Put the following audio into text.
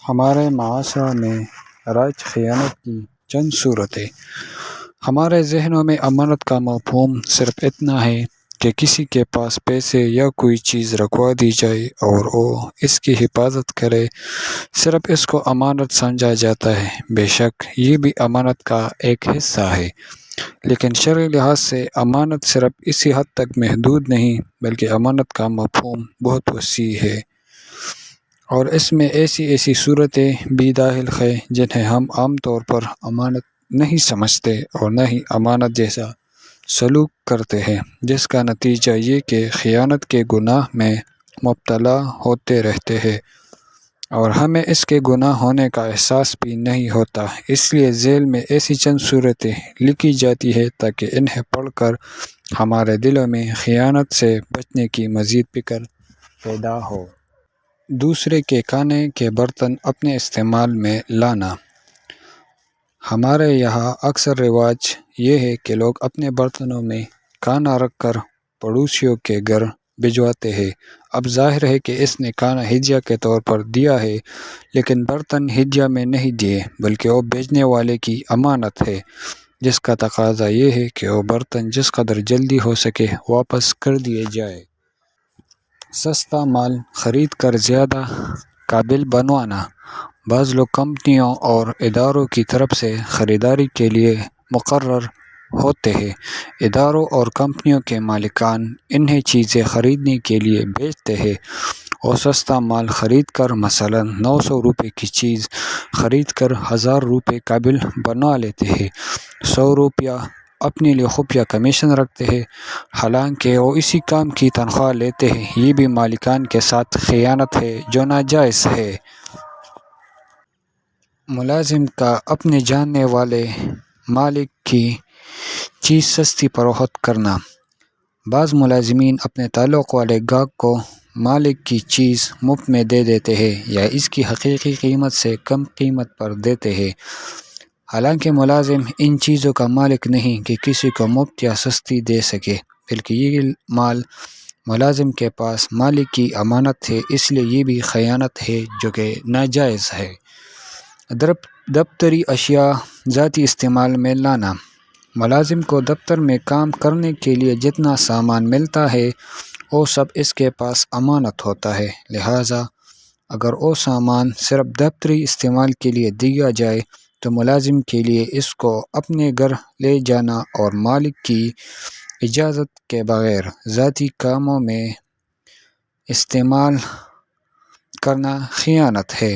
ہمارے معاشرہ میں رائج خیانت کی چند صورتیں۔ ہمارے ذہنوں میں امانت کا مفہوم صرف اتنا ہے کہ کسی کے پاس پیسے یا کوئی چیز رکھوا دی جائے اور وہ اس کی حفاظت کرے، صرف اس کو امانت سمجھا جاتا ہے۔ بے شک یہ بھی امانت کا ایک حصہ ہے، لیکن شرعی لحاظ سے امانت صرف اسی حد تک محدود نہیں بلکہ امانت کا مفہوم بہت وسیع ہے، اور اس میں ایسی صورتیں بھی داخل ہیں جنہیں ہم عام طور پر امانت نہیں سمجھتے اور نہ ہی امانت جیسا سلوک کرتے ہیں، جس کا نتیجہ یہ کہ خیانت کے گناہ میں مبتلا ہوتے رہتے ہیں اور ہمیں اس کے گناہ ہونے کا احساس بھی نہیں ہوتا۔ اس لیے ذیل میں ایسی چند صورتیں لکھی جاتی ہیں تاکہ انہیں پڑھ کر ہمارے دلوں میں خیانت سے بچنے کی مزید فکر پیدا ہو۔ دوسرے کے کھانے کے برتن اپنے استعمال میں لانا۔ ہمارے یہاں اکثر رواج یہ ہے کہ لوگ اپنے برتنوں میں کھانا رکھ کر پڑوسیوں کے گھر بھجواتے ہیں۔ اب ظاہر ہے کہ اس نے کھانا ہدیہ کے طور پر دیا ہے، لیکن برتن ہدیہ میں نہیں دیے بلکہ وہ بھیجنے والے کی امانت ہے، جس کا تقاضا یہ ہے کہ وہ برتن جس قدر جلدی ہو سکے واپس کر دیے جائے۔ سستا مال خرید کر زیادہ قابل بنوانا۔ بعض لوگ کمپنیوں اور اداروں کی طرف سے خریداری کے لیے مقرر ہوتے ہیں۔ اداروں اور کمپنیوں کے مالکان انہیں چیزیں خریدنے کے لیے بھیجتے ہیں۔ وہ سستا مال خرید کر مثلاً 900 روپے کی چیز خرید کر 1000 روپے قابل بنوا لیتے ہیں۔ 100 روپیہ اپنے لیے خفیہ کمیشن رکھتے ہیں، حالانکہ وہ اسی کام کی تنخواہ لیتے ہیں۔ یہ بھی مالکان کے ساتھ خیانت ہے جو ناجائز ہے۔ ملازم کا اپنے جاننے والے مالک کی چیز سستی فروخت کرنا۔ بعض ملازمین اپنے تعلق والے گاہک کو مالک کی چیز مفت میں دے دیتے ہیں یا اس کی حقیقی قیمت سے کم قیمت پر دیتے ہیں، حالانکہ ملازم ان چیزوں کا مالک نہیں کہ کسی کو مفت یا سستی دے سکے، بلکہ یہ مال ملازم کے پاس مالک کی امانت ہے، اس لیے یہ بھی خیانت ہے جو کہ ناجائز ہے۔ دفتری اشیاء ذاتی استعمال میں لانا۔ ملازم کو دفتر میں کام کرنے کے لیے جتنا سامان ملتا ہے وہ سب اس کے پاس امانت ہوتا ہے، لہٰذا اگر وہ سامان صرف دفتری استعمال کے لیے دیا جائے تو ملازم کے لیے اس کو اپنے گھر لے جانا اور مالک کی اجازت کے بغیر ذاتی کاموں میں استعمال کرنا خیانت ہے۔